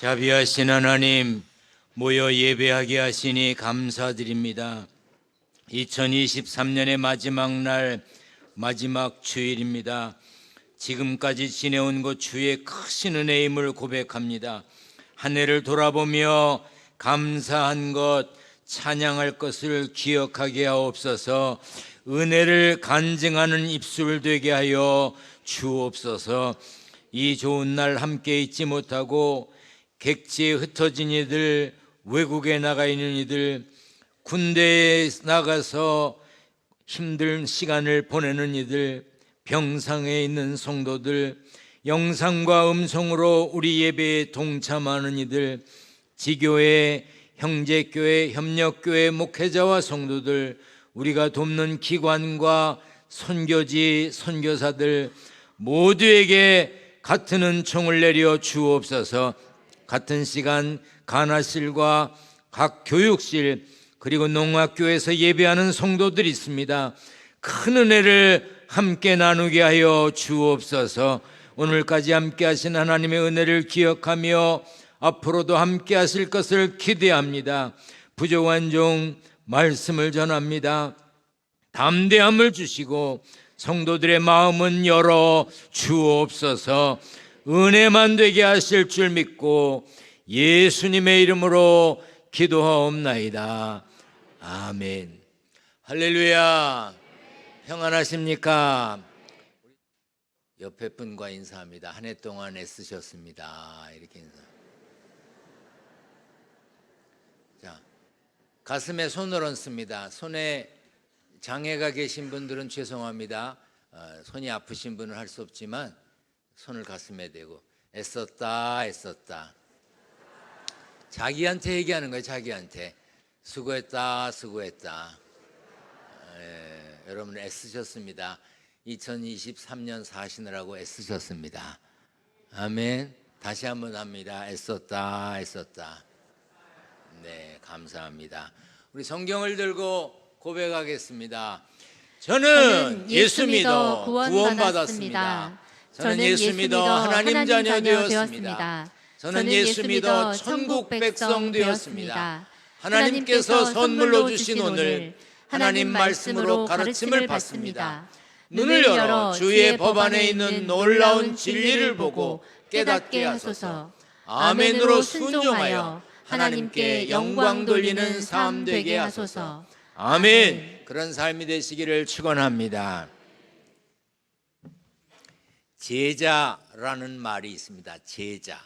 자비하신 하나님, 모여 예배하게 하시니 감사드립니다. 2023년의 마지막 날, 마지막 주일입니다. 지금까지 지내온 것 주의 크신 은혜임을 고백합니다. 한 해를 돌아보며 감사한 것, 찬양할 것을 기억하게 하옵소서. 은혜를 간증하는 입술 되게 하여 주옵소서. 이 좋은 날 함께 있지 못하고 객지에 흩어진 이들, 외국에 나가 있는 이들, 군대에 나가서 힘든 시간을 보내는 이들, 병상에 있는 성도들, 영상과 음성으로 우리 예배에 동참하는 이들, 지교회, 형제교회, 협력교회 목회자와 성도들, 우리가 돕는 기관과 선교지, 선교사들 모두에게 같은 은총을 내려 주옵소서. 같은 시간 간화실과 각 교육실 그리고 농학교에서 예배하는 성도들이 있습니다. 큰 은혜를 함께 나누게 하여 주옵소서. 오늘까지 함께 하신 하나님의 은혜를 기억하며 앞으로도 함께 하실 것을 기대합니다. 부족한 종 말씀을 전합니다. 담대함을 주시고 성도들의 마음은 열어 주옵소서. 은혜만 되게 하실 줄 믿고 예수님의 이름으로 기도하옵나이다. 아멘. 할렐루야. 평안하십니까? 옆에 분과 인사합니다. 한 해 동안 애쓰셨습니다. 이렇게 인사. 자, 가슴에 손을 얹습니다. 손에 장애가 계신 분들은 죄송합니다. 손이 아프신 분은 할 수 없지만 손을 가슴에 대고 애썼다 애썼다. 자기한테 얘기하는 거예요. 자기한테 수고했다 수고했다. 여러분 애쓰셨습니다. 2023년 사시느라고 애쓰셨습니다. 아멘. 다시 한번 합니다. 애썼다 애썼다. 네, 감사합니다. 우리 성경을 들고 고백하겠습니다. 저는 예수 믿어 구원받았습니다. 저는 예수 믿어 하나님 자녀 되었습니다. 저는 예수 믿어 천국 백성 되었습니다. 하나님께서 선물로 주신 오늘 하나님 말씀으로 가르침을 받습니다. 눈을 열어 주의 법 안에 있는 놀라운 진리를 보고 깨닫게 하소서. 아멘으로 순종하여 하나님께 영광 돌리는 삶 되게 하소서. 아멘. 그런 삶이 되시기를 축원합니다. 제자라는 말이 있습니다. 제자.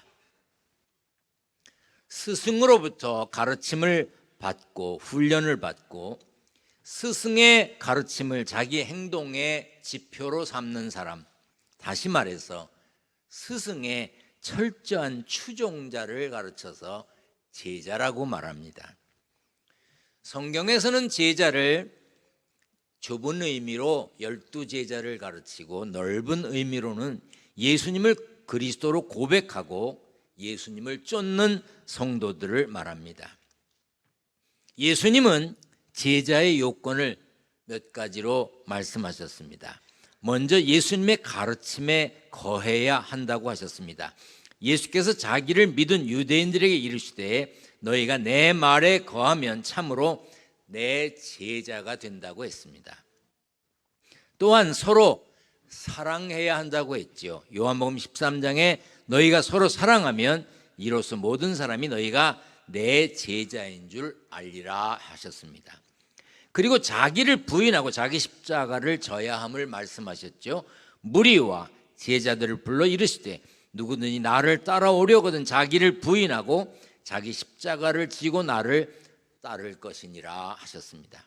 스승으로부터 가르침을 받고 훈련을 받고 스승의 가르침을 자기 행동의 지표로 삼는 사람. 다시 말해서 스승의 철저한 추종자를 가르쳐서 제자라고 말합니다. 성경에서는 제자를 좁은 의미로 12제자를 가르치고 넓은 의미로는 예수님을 그리스도로 고백하고 예수님을 쫓는 성도들을 말합니다. 예수님은 제자의 요건을 몇 가지로 말씀하셨습니다. 먼저 예수님의 가르침에 거해야 한다고 하셨습니다. 예수께서 자기를 믿은 유대인들에게 이르시되 너희가 내 말에 거하면 참으로 내 제자가 된다고 했습니다. 또한 서로 사랑해야 한다고 했죠. 요한복음 13장에 너희가 서로 사랑하면 이로써 모든 사람이 너희가 내 제자인 줄 알리라 하셨습니다. 그리고 자기를 부인하고 자기 십자가를 져야 함을 말씀하셨죠. 무리와 제자들을 불러 이르시되 누구든지 나를 따라오려거든 자기를 부인하고 자기 십자가를 지고 나를 따를 것이니라 하셨습니다.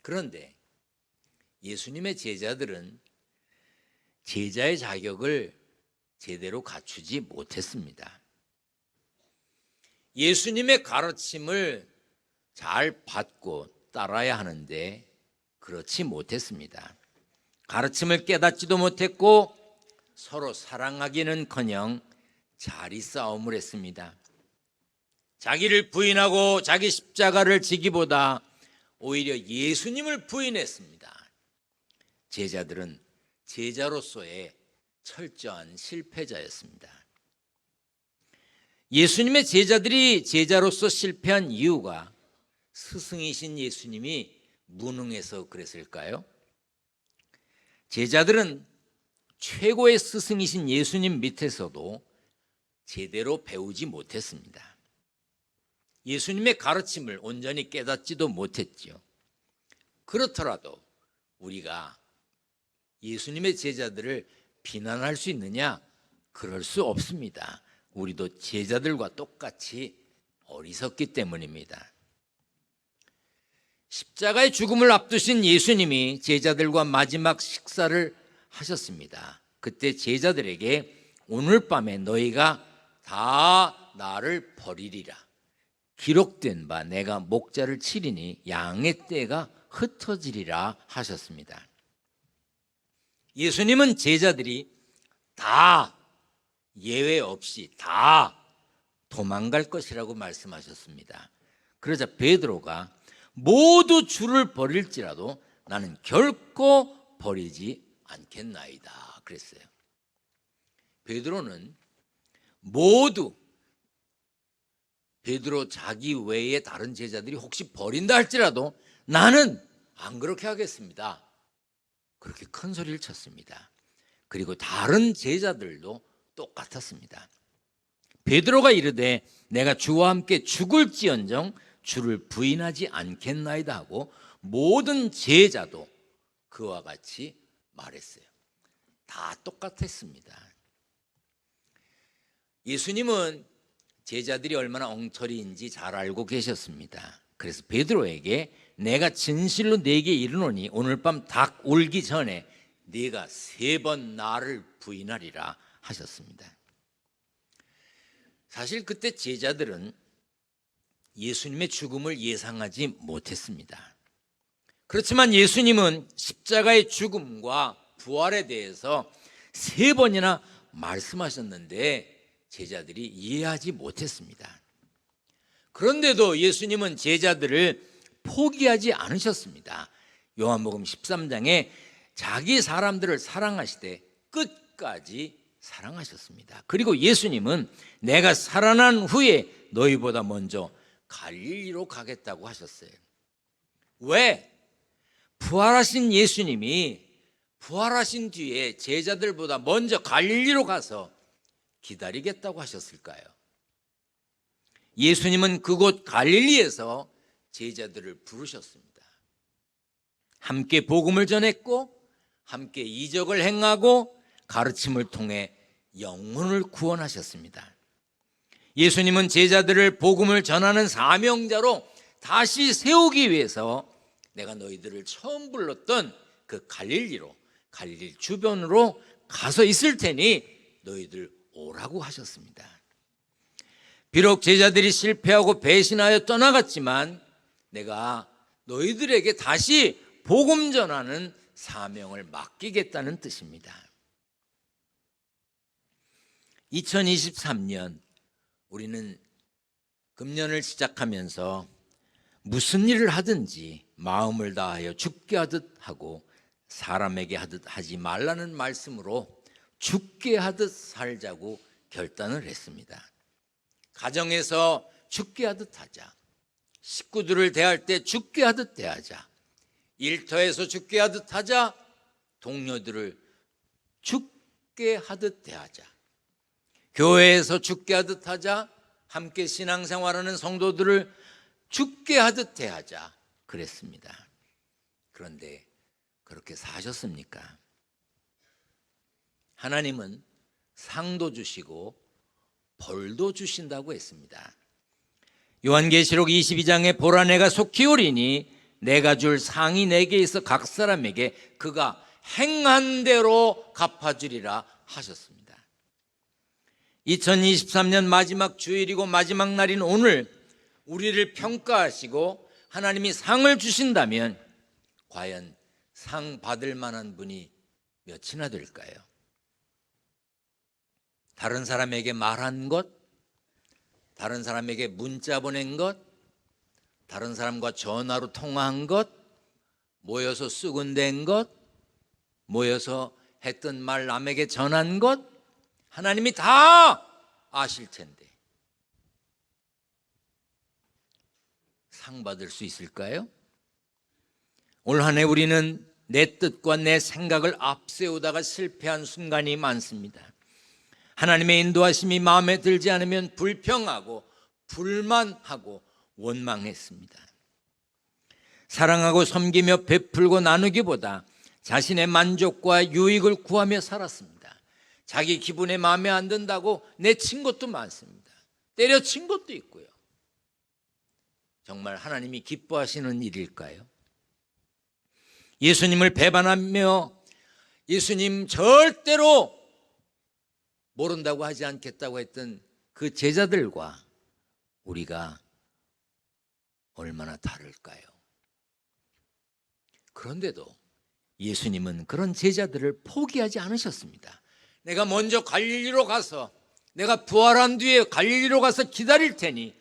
그런데 예수님의 제자들은 제자의 자격을 제대로 갖추지 못했습니다. 예수님의 가르침을 잘 받고 따라야 하는데 그렇지 못했습니다. 가르침을 깨닫지도 못했고 서로 사랑하기는커녕 자리 싸움을 했습니다. 자기를 부인하고 자기 십자가를 지기보다 오히려 예수님을 부인했습니다. 제자들은 제자로서의 철저한 실패자였습니다. 예수님의 제자들이 제자로서 실패한 이유가 스승이신 예수님이 무능해서 그랬을까요? 제자들은 최고의 스승이신 예수님 밑에서도 제대로 배우지 못했습니다. 예수님의 가르침을 온전히 깨닫지도 못했죠. 그렇더라도 우리가 예수님의 제자들을 비난할 수 있느냐? 그럴 수 없습니다. 우리도 제자들과 똑같이 어리석기 때문입니다. 십자가의 죽음을 앞두신 예수님이 제자들과 마지막 식사를 하셨습니다. 그때 제자들에게 오늘 밤에 너희가 다 나를 버리리라. 기록된 바 내가 목자를 치리니 양의 떼가 흩어지리라 하셨습니다. 예수님은 제자들이 다 예외 없이 다 도망갈 것이라고 말씀하셨습니다. 그러자 베드로가 모두 주를 버릴지라도 나는 결코 버리지 않겠나이다 그랬어요. 베드로는 모두 베드로 자기 외에 다른 제자들이 혹시 버린다 할지라도 나는 안 그렇게 하겠습니다. 그렇게 큰 소리를 쳤습니다. 그리고 다른 제자들도 똑같았습니다. 베드로가 이르되 내가 주와 함께 죽을지언정 주를 부인하지 않겠나이다 하고 모든 제자도 그와 같이 말했어요. 다 똑같았습니다. 예수님은 제자들이 얼마나 엉터리인지 잘 알고 계셨습니다. 그래서 베드로에게 내가 진실로 네게 이르노니 오늘 밤 닭 울기 전에 네가 3번 나를 부인하리라 하셨습니다. 사실 그때 제자들은 예수님의 죽음을 예상하지 못했습니다. 그렇지만 예수님은 십자가의 죽음과 부활에 대해서 3번이나 말씀하셨는데 제자들이 이해하지 못했습니다. 그런데도 예수님은 제자들을 포기하지 않으셨습니다. 요한복음 13장에 자기 사람들을 사랑하시되 끝까지 사랑하셨습니다. 그리고 예수님은 내가 살아난 후에 너희보다 먼저 갈릴리로 가겠다고 하셨어요. 왜? 부활하신 예수님이 부활하신 뒤에 제자들보다 먼저 갈릴리로 가서 기다리겠다고 하셨을까요? 예수님은 그곳 갈릴리에서 제자들을 부르셨습니다. 함께 복음을 전했고 함께 이적을 행하고 가르침을 통해 영혼을 구원하셨습니다. 예수님은 제자들을 복음을 전하는 사명자로 다시 세우기 위해서 내가 너희들을 처음 불렀던 그 갈릴리로, 갈릴리 주변으로 가서 있을 테니 너희들 오라고 하셨습니다. 비록 제자들이 실패하고 배신하여 떠나갔지만 내가 너희들에게 다시 복음 전하는 사명을 맡기겠다는 뜻입니다. 2023년 우리는 금년을 시작하면서 무슨 일을 하든지 마음을 다하여 죽게 하듯 하고 사람에게 하듯 하지 말라는 말씀으로 죽게 하듯 살자고 결단을 했습니다. 가정에서 죽게 하듯 하자. 식구들을 대할 때 죽게 하듯 대하자. 일터에서 죽게 하듯 하자. 동료들을 죽게 하듯 대하자. 교회에서 죽게 하듯 하자. 함께 신앙생활하는 성도들을 죽게 하듯 대하자. 그랬습니다. 그런데 그렇게 사셨습니까? 하나님은 상도 주시고 벌도 주신다고 했습니다. 요한계시록 22장에 보라 내가 속히 오리니 내가 줄 상이 내게 있어 각 사람에게 그가 행한 대로 갚아주리라 하셨습니다. 2023년 마지막 주일이고 마지막 날인 오늘 우리를 평가하시고 하나님이 상을 주신다면 과연 상 받을 만한 분이 몇이나 될까요? 다른 사람에게 말한 것, 다른 사람에게 문자 보낸 것, 다른 사람과 전화로 통화한 것, 모여서 수군댄 것, 모여서 했던 말 남에게 전한 것, 하나님이 다 아실 텐데 상 받을 수 있을까요? 올 한 해 우리는 내 뜻과 내 생각을 앞세우다가 실패한 순간이 많습니다. 하나님의 인도하심이 마음에 들지 않으면 불평하고 불만하고 원망했습니다. 사랑하고 섬기며 베풀고 나누기보다 자신의 만족과 유익을 구하며 살았습니다. 자기 기분에 마음에 안 든다고 내친 것도 많습니다. 때려친 것도 있고요. 정말 하나님이 기뻐하시는 일일까요? 예수님을 배반하며 예수님 절대로 모른다고 하지 않겠다고 했던 그 제자들과 우리가 얼마나 다를까요? 그런데도 예수님은 그런 제자들을 포기하지 않으셨습니다. 내가 먼저 갈릴리로 가서 내가 부활한 뒤에 갈릴리로 가서 기다릴 테니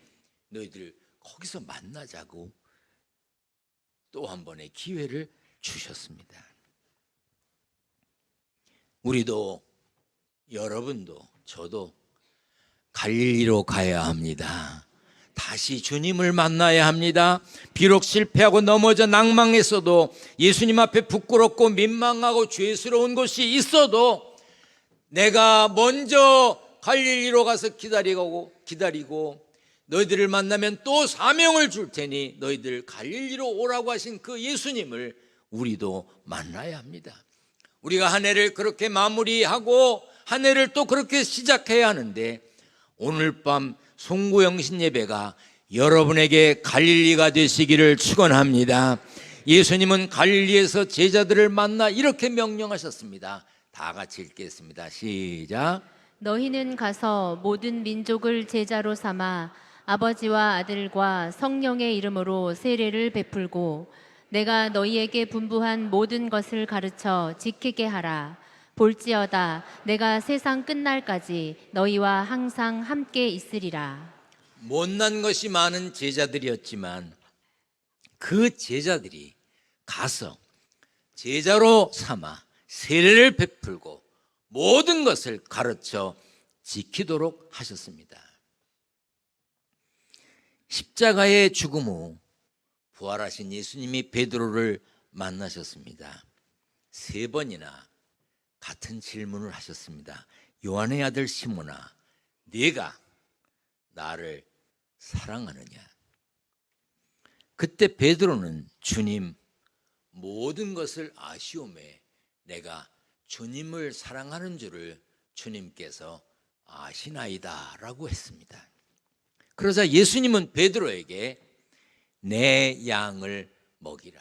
너희들 거기서 만나자고 또 한 번의 기회를 주셨습니다. 우리도 여러분도 저도 갈릴리로 가야 합니다. 다시 주님을 만나야 합니다. 비록 실패하고 넘어져 낭망했어도 예수님 앞에 부끄럽고 민망하고 죄스러운 것이 있어도 내가 먼저 갈릴리로 가서 기다리고 너희들을 만나면 또 사명을 줄 테니 너희들 갈릴리로 오라고 하신 그 예수님을 우리도 만나야 합니다. 우리가 한 해를 그렇게 마무리하고 한 해를 또 그렇게 시작해야 하는데 오늘 밤 송구영신 예배가 여러분에게 갈릴리가 되시기를 축원합니다. 예수님은 갈릴리에서 제자들을 만나 이렇게 명령하셨습니다. 다 같이 읽겠습니다. 시작. 너희는 가서 모든 민족을 제자로 삼아 아버지와 아들과 성령의 이름으로 세례를 베풀고 내가 너희에게 분부한 모든 것을 가르쳐 지키게 하라. 볼지어다 내가 세상 끝날까지 너희와 항상 함께 있으리라. 못난 것이 많은 제자들이었지만 그 제자들이 가서 제자로 삼아 세례를 베풀고 모든 것을 가르쳐 지키도록 하셨습니다. 십자가의 죽음 후 부활하신 예수님이 베드로를 만나셨습니다. 3번이나 같은 질문을 하셨습니다. 요한의 아들 시몬아, 네가 나를 사랑하느냐? 그때 베드로는 주님, 모든 것을 아시오매 내가 주님을 사랑하는 줄을 주님께서 아시나이다 라고 했습니다. 그러자 예수님은 베드로에게 내 양을 먹이라,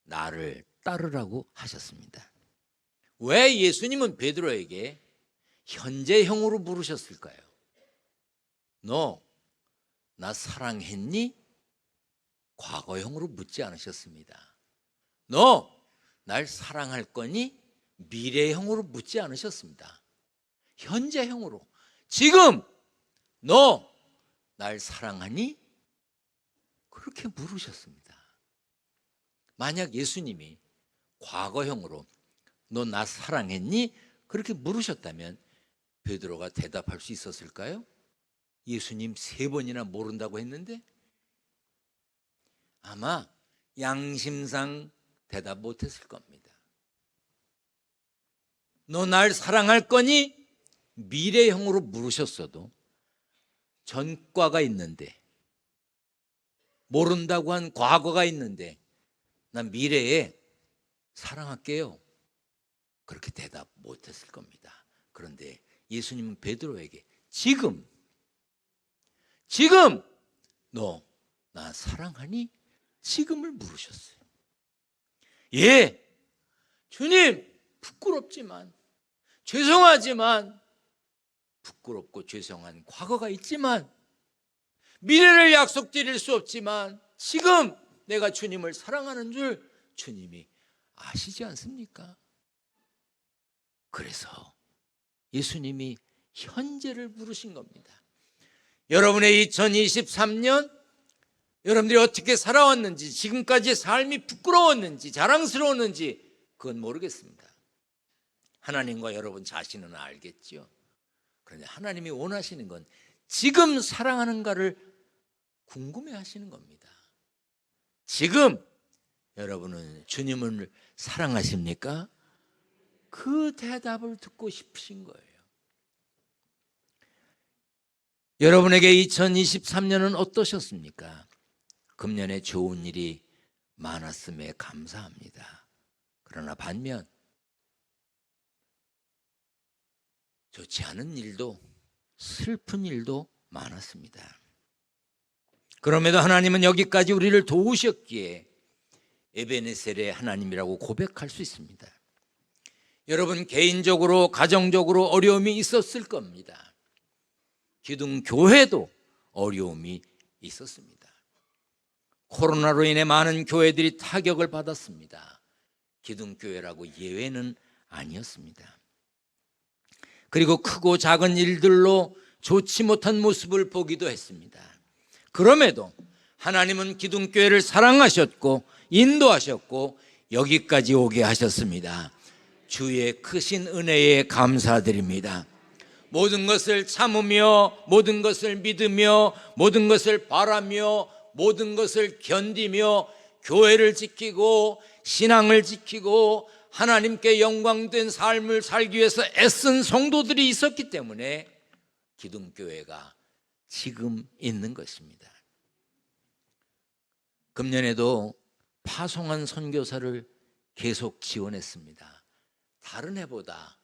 나를 따르라고 하셨습니다. 왜 예수님은 베드로에게 현재형으로 물으셨을까요? 너 나 사랑했니? 과거형으로 묻지 않으셨습니다. 너 날 사랑할 거니? 미래형으로 묻지 않으셨습니다. 현재형으로 지금 너 날 사랑하니? 그렇게 물으셨습니다. 만약 예수님이 과거형으로 너 나 사랑했니? 그렇게 물으셨다면 베드로가 대답할 수 있었을까요? 예수님 3번이나 모른다고 했는데 아마 양심상 대답 못했을 겁니다. 너 날 사랑할 거니? 미래형으로 물으셨어도 전과가 있는데, 모른다고 한 과거가 있는데 난 미래에 사랑할게요, 그렇게 대답 못했을 겁니다. 그런데 예수님은 베드로에게 지금 너 나 사랑하니? 지금을 물으셨어요. 예, 주님, 부끄럽지만 죄송하지만 부끄럽고 죄송한 과거가 있지만 미래를 약속드릴 수 없지만 지금 내가 주님을 사랑하는 줄 주님이 아시지 않습니까? 그래서 예수님이 현재를 물으신 겁니다. 여러분의 2023년 여러분들이 어떻게 살아왔는지, 지금까지의 삶이 부끄러웠는지 자랑스러웠는지 그건 모르겠습니다. 하나님과 여러분 자신은 알겠죠. 그런데 하나님이 원하시는 건 지금 사랑하는가를 궁금해 하시는 겁니다. 지금 여러분은 주님을 사랑하십니까? 그 대답을 듣고 싶으신 거예요. 여러분에게 2023년은 어떠셨습니까? 금년에 좋은 일이 많았음에 감사합니다. 그러나 반면 좋지 않은 일도, 슬픈 일도 많았습니다. 그럼에도 하나님은 여기까지 우리를 도우셨기에 에베네셀의 하나님이라고 고백할 수 있습니다. 여러분 개인적으로, 가정적으로 어려움이 있었을 겁니다. 기둥교회도 어려움이 있었습니다. 코로나로 인해 많은 교회들이 타격을 받았습니다. 기둥교회라고 예외는 아니었습니다. 그리고 크고 작은 일들로 좋지 못한 모습을 보기도 했습니다. 그럼에도 하나님은 기둥교회를 사랑하셨고 인도하셨고 여기까지 오게 하셨습니다. 주의 크신 은혜에 감사드립니다. 모든 것을 참으며, 모든 것을 믿으며, 모든 것을 바라며, 모든 것을 견디며 교회를 지키고 신앙을 지키고 하나님께 영광된 삶을 살기 위해서 애쓴 성도들이 있었기 때문에 기둥교회가 지금 있는 것입니다. 금년에도 파송한 선교사를 계속 지원했습니다. 다른 해보다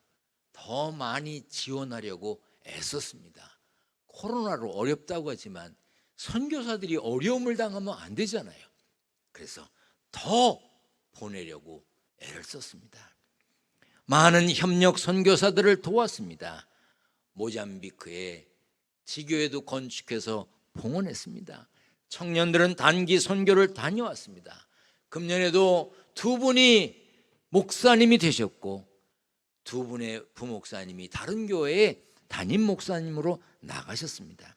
더 많이 지원하려고 애썼습니다. 코로나로 어렵다고 하지만 선교사들이 어려움을 당하면 안 되잖아요. 그래서 더 보내려고 애를 썼습니다. 많은 협력 선교사들을 도왔습니다. 모잠비크에 지교회도 건축해서 봉헌했습니다. 청년들은 단기 선교를 다녀왔습니다. 금년에도 두 분이 목사님이 되셨고 두 분의 부목사님이 다른 교회에 담임 목사님으로 나가셨습니다.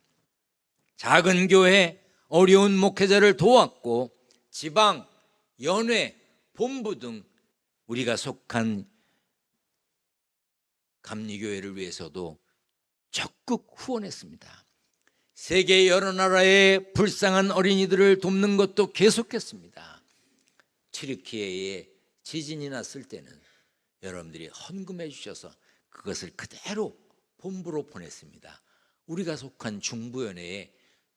작은 교회 어려운 목회자를 도왔고 지방, 연회, 본부 등 우리가 속한 감리교회를 위해서도 적극 후원했습니다. 세계 여러 나라의 불쌍한 어린이들을 돕는 것도 계속했습니다. 튀르키예에 지진이 났을 때는 여러분들이 헌금해 주셔서 그것을 그대로 본부로 보냈습니다. 우리가 속한 중부연회에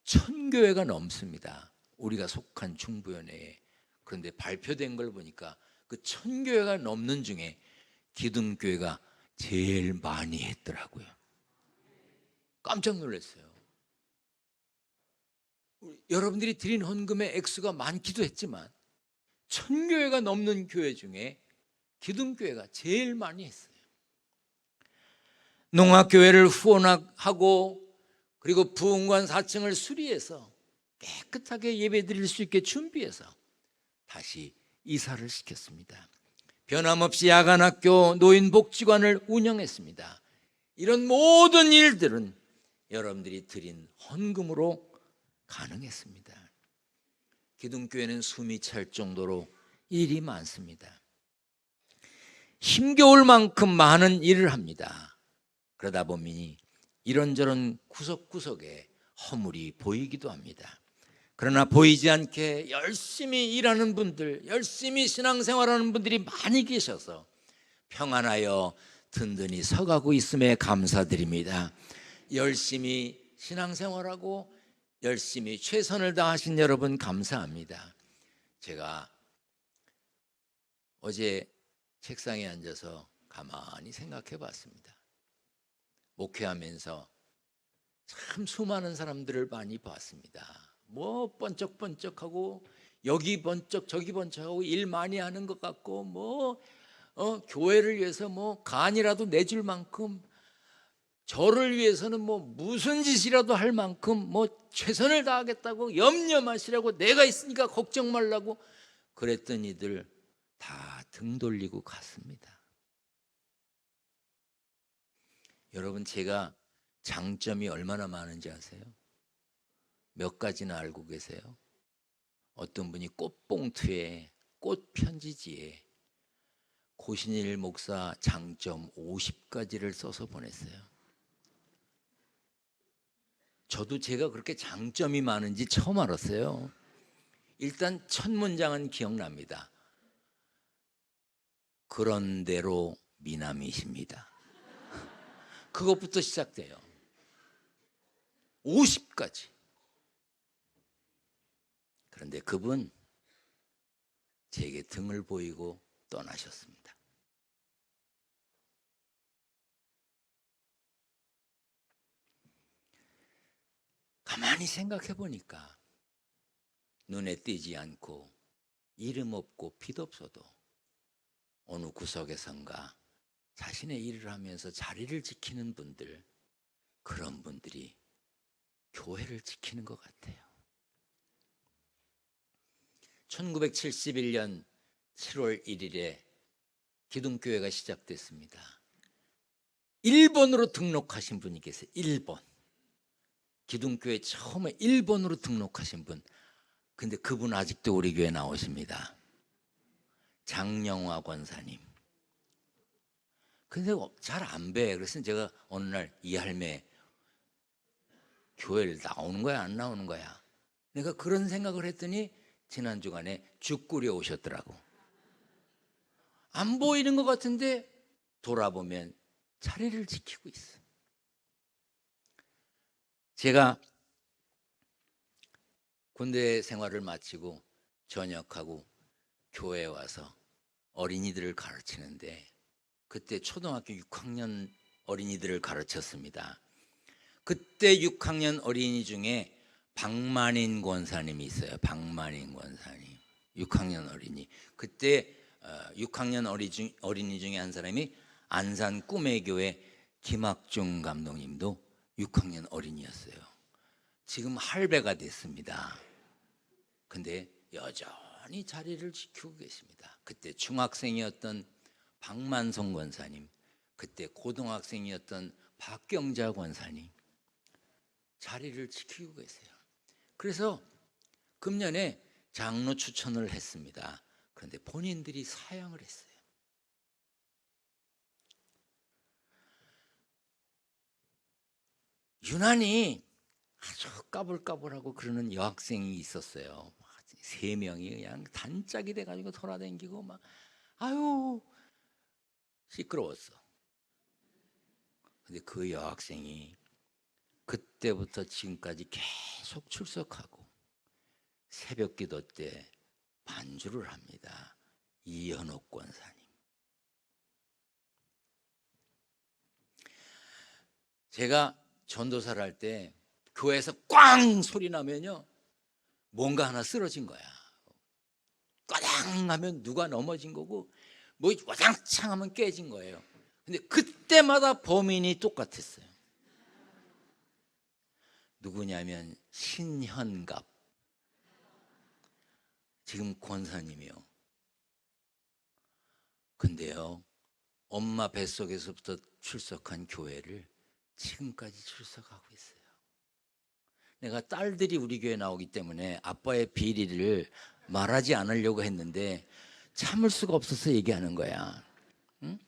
1000교회가 넘습니다. 우리가 속한 중부연회에. 그런데 발표된 걸 보니까 그 1000교회가 넘는 중에 기둥교회가 제일 많이 했더라고요. 깜짝 놀랐어요. 여러분들이 드린 헌금의 액수가 많기도 했지만 1000교회가 넘는 교회 중에 기둥교회가 제일 많이 했어요. 농악교회를 후원하고 그리고 부흥관 4층을 수리해서 깨끗하게 예배드릴 수 있게 준비해서 다시 이사를 시켰습니다. 변함없이 야간학교, 노인복지관을 운영했습니다. 이런 모든 일들은 여러분들이 드린 헌금으로 가능했습니다. 기둥교회는 숨이 찰 정도로 일이 많습니다. 힘겨울 만큼 많은 일을 합니다. 그러다 보니 이런저런 구석구석에 허물이 보이기도 합니다. 그러나 보이지 않게 열심히 일하는 분들, 열심히 신앙생활하는 분들이 많이 계셔서 평안하여 든든히 서가고 있음에 감사드립니다. 열심히 신앙생활하고 열심히 최선을 다하신 여러분 감사합니다. 제가 어제 책상에 앉아서 가만히 생각해 봤습니다. 목회하면서 참 수많은 사람들을 많이 봤습니다. 뭐 번쩍번쩍하고 여기 번쩍 저기 번쩍하고 일 많이 하는 것 같고 교회를 위해서 뭐 간이라도 내줄 만큼 저를 위해서는 뭐 무슨 짓이라도 할 만큼 뭐 최선을 다하겠다고 염려 마시라고 내가 있으니까 걱정 말라고 그랬던 이들 다 등 돌리고 갔습니다. 여러분 제가 장점이 얼마나 많은지 아세요? 몇 가지나 알고 계세요? 어떤 분이 꽃봉투에 꽃편지지에 고신일 목사 장점 50가지를 써서 보냈어요. 저도 제가 그렇게 장점이 많은지 처음 알았어요. 일단 첫 문장은 기억납니다. 그런대로 미남이십니다. 그것부터 시작돼요. 50까지. 그런데 그분 제게 등을 보이고 떠나셨습니다. 가만히 생각해 보니까 눈에 띄지 않고 이름 없고 빛 없어도 어느 구석에선가 자신의 일을 하면서 자리를 지키는 분들, 그런 분들이 교회를 지키는 것 같아요. 1971년 7월 1일에 기둥교회가 시작됐습니다. 1번으로 등록하신 분이 계세요. 1번. 기둥교회 처음에 1번으로 등록하신 분. 근데 그분 아직도 우리 교회 나오십니다. 장영화 권사님. 근데 잘 안 뵈. 그래서 제가 어느 날 이 할매 교회를 나오는 거야 안 나오는 거야? 내가 그런 생각을 했더니 지난 주간에 죽 끓여 오셨더라고. 안 보이는 것 같은데 돌아보면 자리를 지키고 있어. 제가 군대 생활을 마치고 전역하고 교회에 와서 어린이들을 가르치는데, 그때 초등학교 6학년 어린이들을 가르쳤습니다. 그때 6학년 어린이 중에 박만인 권사님이 있어요. 박만인 권사님. 6학년 어린이. 그때 6학년 어린이 중에 한 사람이 안산 꿈의 교회 김학중 감독님도 6학년 어린이였어요. 지금 할배가 됐습니다. 근데 여전히 자리를 지키고 계십니다. 그때 중학생이었던 박만성 권사님, 그때 고등학생이었던 박경자 권사님, 자리를 지키고 계세요. 그래서 금년에 장로 추천을 했습니다. 그런데 본인들이 사양을 했어요. 유난히 아주 까불까불하고 그러는 여학생이 있었어요. 3명이 그냥 단짝이 돼가지고 돌아다니고 막 아유 시끄러웠어. 근데 그 여학생이 그때부터 지금까지 계속 출석하고 새벽 기도 때 반주를 합니다. 이현옥 권사님. 제가 전도사를 할 때 교회에서 꽝 소리 나면요 뭔가 하나 쓰러진 거야. 꽈당 하면 누가 넘어진 거고 뭐 와장창 하면 깨진 거예요. 근데 그때마다 범인이 똑같았어요. 누구냐면 신현갑. 지금 권사님이요. 근데요 엄마 뱃속에서부터 출석한 교회를 지금까지 출석하고 있어요. 내가 딸들이 우리 교회 나오기 때문에 아빠의 비리를 말하지 않으려고 했는데 참을 수가 없어서 얘기하는 거야. 응?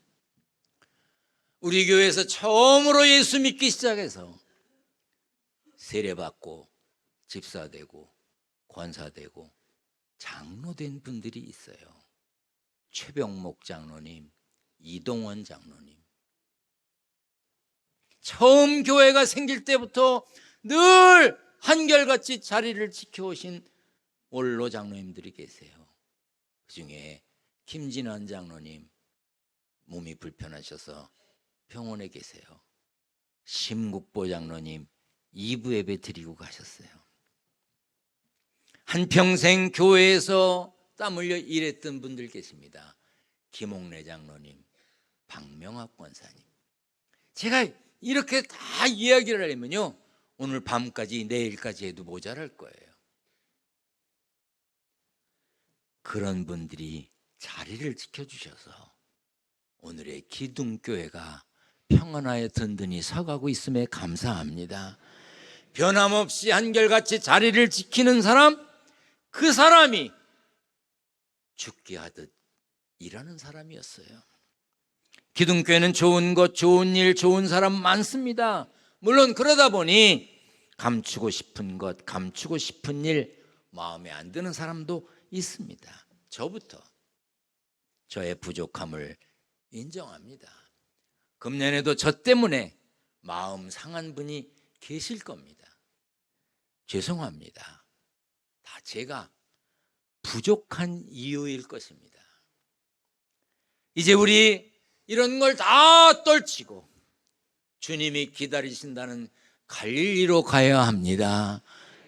우리 교회에서 처음으로 예수 믿기 시작해서 세례받고 집사되고 권사되고 장로된 분들이 있어요. 최병목 장로님, 이동원 장로님. 처음 교회가 생길 때부터 늘 한결같이 자리를 지켜오신 원로 장로님들이 계세요. 그중에 김진환 장로님 몸이 불편하셔서 병원에 계세요. 심국보 장로님 2부 예배 드리고 가셨어요. 한평생 교회에서 땀 흘려 일했던 분들 계십니다. 김옥래 장로님, 박명학 권사님. 제가 이렇게 다 이야기를 하려면요 오늘 밤까지 내일까지 해도 모자랄 거예요. 그런 분들이 자리를 지켜주셔서 오늘의 기둥교회가 평안하여 든든히 서가고 있음에 감사합니다. 변함없이 한결같이 자리를 지키는 사람, 그 사람이 죽게 하듯 일하는 사람이었어요. 기둥교회는 좋은 것, 좋은 일, 좋은 사람 많습니다. 물론 그러다 보니 감추고 싶은 것, 감추고 싶은 일 마음에 안 드는 사람도 있습니다. 저부터 저의 부족함을 인정합니다. 금년에도 저 때문에 마음 상한 분이 계실 겁니다. 죄송합니다. 다 제가 부족한 이유일 것입니다. 이제 우리 이런 걸 다 떨치고 주님이 기다리신다는 갈릴리로 가야 합니다.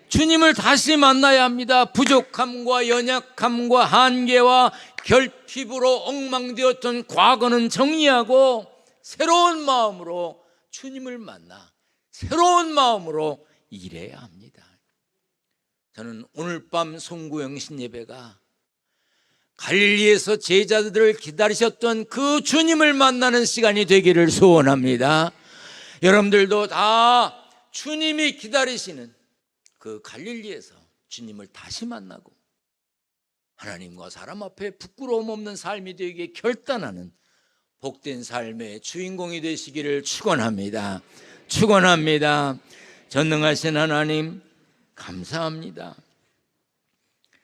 주님을 다시 만나야 합니다. 부족함과 연약함과 한계와 결핍으로 엉망되었던 과거는 정리하고 새로운 마음으로 주님을 만나 새로운 마음으로 일해야 합니다. 저는 오늘 밤 송구영신 예배가 갈릴리에서 제자들을 기다리셨던 그 주님을 만나는 시간이 되기를 소원합니다. 여러분들도 다 주님이 기다리시는 그 갈릴리에서 주님을 다시 만나고 하나님과 사람 앞에 부끄러움 없는 삶이 되기에 결단하는 복된 삶의 주인공이 되시기를 축원합니다. 축원합니다. 전능하신 하나님 감사합니다.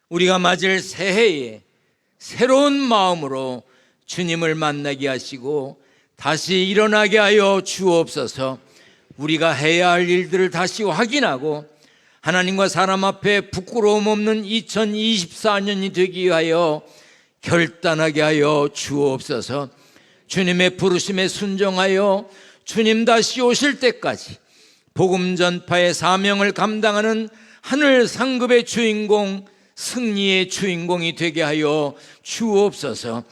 우리가 맞을 새해에 새로운 마음으로 주님을 만나게 하시고 다시 일어나게 하여 주옵소서. 우리가 해야 할 일들을 다시 확인하고 하나님과 사람 앞에 부끄러움 없는 2024년이 되기 위하여 결단하게 하여 주옵소서. 주님의 부르심에 순종하여 주님 다시 오실 때까지 복음 전파의 사명을 감당하는 하늘 상급의 주인공, 승리의 주인공이 되게 하여 주옵소서.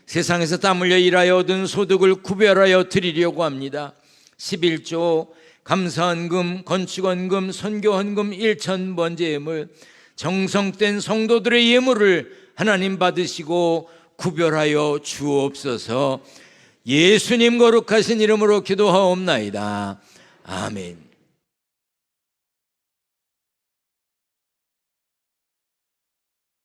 세상에서 땀 흘려 일하여 얻은 소득을 구별하여 드리려고 합니다. 11조, 감사헌금, 건축헌금, 선교헌금 1,000번째 예물, 정성된 성도들의 예물을 하나님 받으시고 구별하여 주옵소서. 예수님 거룩하신 이름으로 기도하옵나이다. 아멘.